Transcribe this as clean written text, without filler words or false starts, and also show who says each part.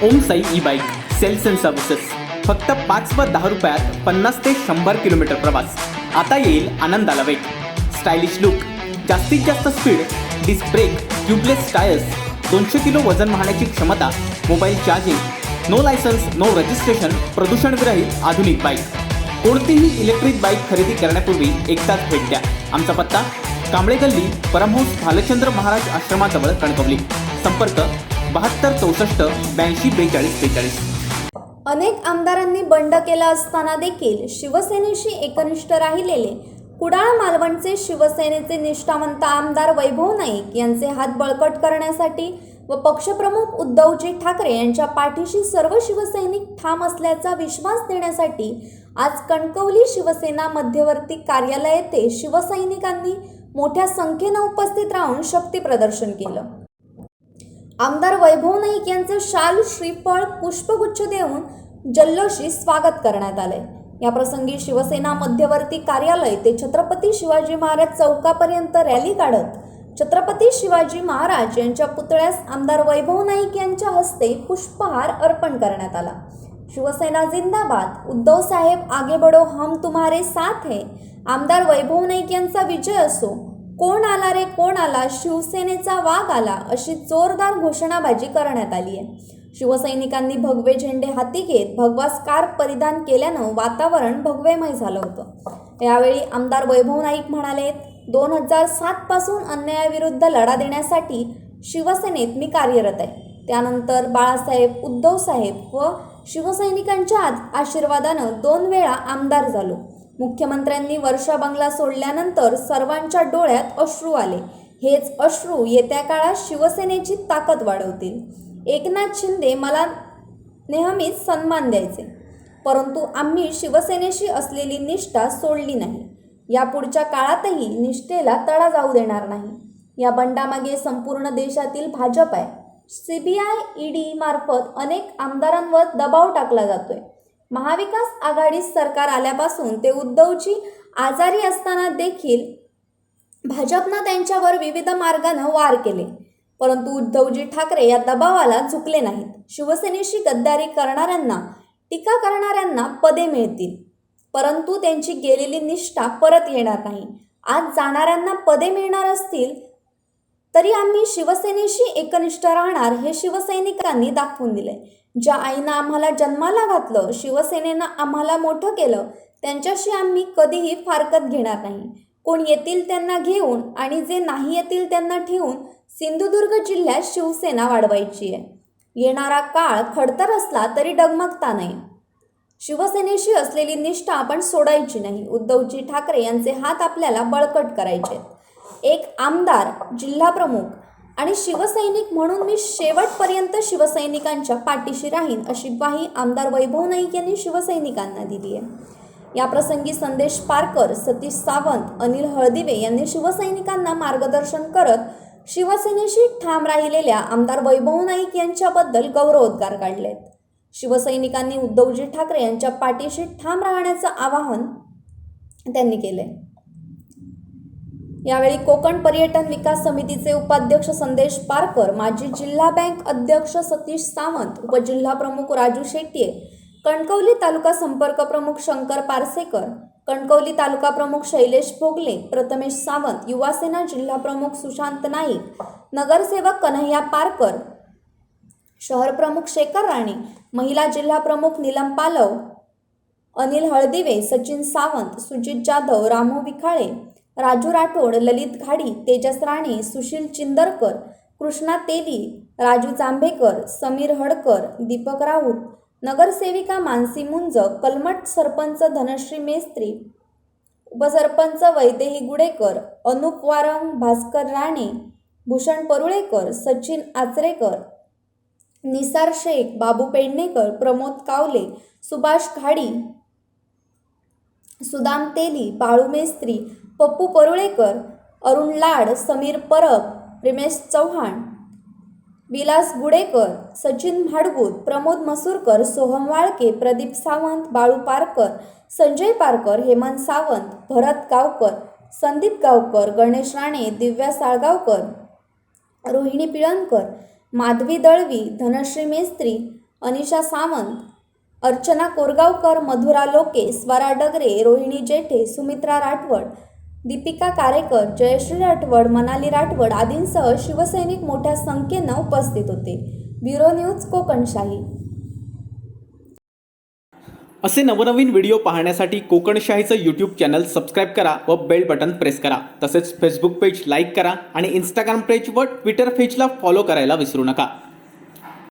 Speaker 1: Om Sai E bike sales and services. फक्त 5 व 10 रुपयात 50 ते 100 किलोमीटर प्रवास. आता येईल आनंदाला वेग. स्टायलिश लुक, जास्तीत जास्त speed, disc brake, tubeless tyres, 200 kilo वजन वाहण्याची क्षमता, mobile charging, no licence, no registration, प्रदूषणविरहित आधुनिक बाईक. कोणतीही इलेक्ट्रिक बाईक खरेदी करण्यापूर्वी एकदाच भेट द्या. आमचा पत्ता कांबळे गल्ली, परमहंस भालचंद्र महाराज आश्रमाजवळ, कणकवली. संपर्क 72 64 82 42 42.
Speaker 2: अनेक आमदारांनी बंड केला असताना देखील शिवसेनेशी एकनिष्ठ राहिलेले कुडाळ मालवणचे शिवसेनेचे निष्ठावंत आमदार वैभव नाईक यांचे हात बळकट करण्यासाठी व पक्षप्रमुख उद्धवजी ठाकरे यांच्या पाठीशी सर्व शिवसैनिक ठाम असल्याचा विश्वास देण्यासाठी आज कणकवली शिवसेना मध्यवर्ती कार्यालय येथे शिवसैनिकांनी मोठ्या संख्येने उपस्थित राहून शक्ती प्रदर्शन केलं. आमदार वैभव नाईक यांचे शाल, श्रीफळ, पुष्पगुच्छ देऊन जल्लोषी स्वागत करण्यात आले. या प्रसंगी शिवसेना मध्यवर्ती कार्यालय ते छत्रपती शिवाजी महाराज चौकापर्यंत रॅली काढत छत्रपती शिवाजी महाराज यांच्या पुतळ्यास आमदार वैभव नाईक यांच्या हस्ते पुष्पहार अर्पण करण्यात आला. शिवसेना जिंदाबाद, उद्धव साहेब आगे बढो, हम तुम्हारे साथ है, आमदार वैभव नाईक यांचा विजय असो, कोण आला रे कोण आला, शिवसेनेचा वाघ आला, अशी जोरदार घोषणाबाजी करण्यात आली आहे. शिवसैनिकांनी भगवे झेंडे हाती घेत भगवा स्कार्फ परिधान केल्यानं वातावरण भगवेमय झालं होतं. यावेळी आमदार वैभव नाईक म्हणाले, 2007 पासून अन्यायाविरुद्ध लढा देण्यासाठी शिवसेनेत मी कार्यरत आहे. त्यानंतर बाळासाहेब, उद्धव साहेब व शिवसैनिकांच्या आशीर्वादानं 2 वेळा आमदार झालो. मुख्यमंत्र्यांनी वर्षा बंगला सोडल्यानंतर सर्वांच्या डोळ्यात अश्रू आले. हेच अश्रू येत्या काळात शिवसेनेची ताकद वाढवतील. एकनाथ शिंदे मला नेहमीच सन्मान द्यायचे, परंतु आम्ही शिवसेनेशी असलेली निष्ठा सोडली नाही. यापुढच्या काळातही निष्ठेला तडा जाऊ देणार नाही. या बंडामागे संपूर्ण देशातील भाजप आहे. CBI, ED मार्फत अनेक आमदारांवर दबाव टाकला जातोय. महाविकास आघाडी सरकार आल्यापासून ते उद्धवजी आजारी असताना देखील भाजपनं त्यांच्यावर विविध मार्गानं वार केले, परंतु उद्धवजी ठाकरे या दबावाला झुकले नाहीत. शिवसेनेशी गद्दारी करणाऱ्यांना, टीका करणाऱ्यांना पदे मिळतील, परंतु त्यांची गेलेली निष्ठा परत येणार नाही. आज जाणाऱ्यांना पदे मिळणार असतील तरी आम्ही शिवसेनेशी एकनिष्ठ राहणार हे शिवसैनिकांनी दाखवून दिले. ज्या आईनं आम्हाला जन्माला घातलं, शिवसेनेनं आम्हाला मोठं केलं, त्यांच्याशी आम्ही कधीही फारकत घेणार नाही. कोण येतील त्यांना घेऊन आणि जे नाही येतील त्यांना ठेवून सिंधुदुर्ग जिल्ह्यात शिवसेना वाढवायची आहे. येणारा काळ खडतर असला तरी डगमगता नाही. शिवसेनेशी असलेली निष्ठा आपण सोडायची नाही. उद्धवजी ठाकरे यांचे हात आपल्याला बळकट करायचे. एक आमदार, जिल्हाप्रमुख आणि शिवसैनिक म्हणून मी शेवटपर्यंत शिवसैनिकांच्या पाठीशी राहीन, अशी ग्वाही आमदार वैभव नाईक यांनी शिवसैनिकांना दिली आहे. या प्रसंगी संदेश पारकर, सतीश सावंत, अनिल हळदिवे यांनी शिवसैनिकांना मार्गदर्शन करत शिवसेनेशी ठाम राहिलेल्या आमदार वैभव नाईक यांच्याबद्दल गौरवोद्गार काढलेत. शिवसैनिकांनी उद्धवजी ठाकरे यांच्या पाठीशी ठाम राहण्याचं आवाहन त्यांनी केले. यावेळी कोकण पर्यटन विकास समितीचे उपाध्यक्ष संदेश पारकर, माजी जिल्हा बँक अध्यक्ष सतीश सावंत, उपजिल्हाप्रमुख राजू शेट्ये, कणकवली तालुका संपर्क प्रमुख शंकर पारसेकर, कणकवली तालुका प्रमुख शैलेश भोगले, प्रथमेश सावंत, युवासेना जिल्हाप्रमुख सुशांत नाईक, नगरसेवक कन्हैया पारकर, शहर प्रमुख शेखर राणे, महिला जिल्हा प्रमुख नीलम पालव, अनिल हळदिवे, सचिन सावंत, सुजित जाधव, रामू विखाळे, राजू राठोड, ललित घाडी, तेजस राणे, सुशील चिंदरकर, कृष्णा तेली, राजू जांभेकर, समीर हडकर, दीपक राऊत, नगरसेविका मानसी मुंज, कलमट सरपंच धनश्री मेस्त्री, उपसरपंच वैदेही गुडेकर, अनुप वारंग, भास्कर राणे, भूषण परुळेकर, सचिन आचरेकर, निसार शेख, बाबू पेडणेकर, प्रमोद कावले, सुभाष घाडी, सुदाम तेली, बाळू मेस्त्री, पप्पू परुळेकर, अरुण लाड, समीर परब, रिमेश चव्हाण, विलास गुडेकर, सचिन भाडगुत, प्रमोद मसूरकर, सोहम वाळके, प्रदीप सावंत, बाळू पारकर, संजय पारकर, हेमंत सावंत, भरत गावकर, संदीप गावकर, गणेश राणे, दिव्या साळगावकर, रोहिणी पिळणकर, माधवी दळवी, धनश्री मेस्त्री, अनिशा सावंत, अर्चना कोरगावकर, मधुरा लोके, स्वरा डगरे, रोहिणी जेठे, सुमित्रा राठवड, दीपिका कारेकर, जयश्री राठवड, मनाली राठवड आदींसह शिवसैनिक मोठ्या संख्येनं उपस्थित होते. Bureau news Kokanshahi.
Speaker 1: असे नवनवीन व्हिडिओ पाहण्यासाठी कोकणशाहीचं यूट्यूब चॅनल सबस्क्राईब करा व बेल बटन प्रेस करा. तसेच फेसबुक पेज लाईक करा आणि इंस्टाग्राम पेज व ट्विटर पेजला फॉलो करायला विसरू नका.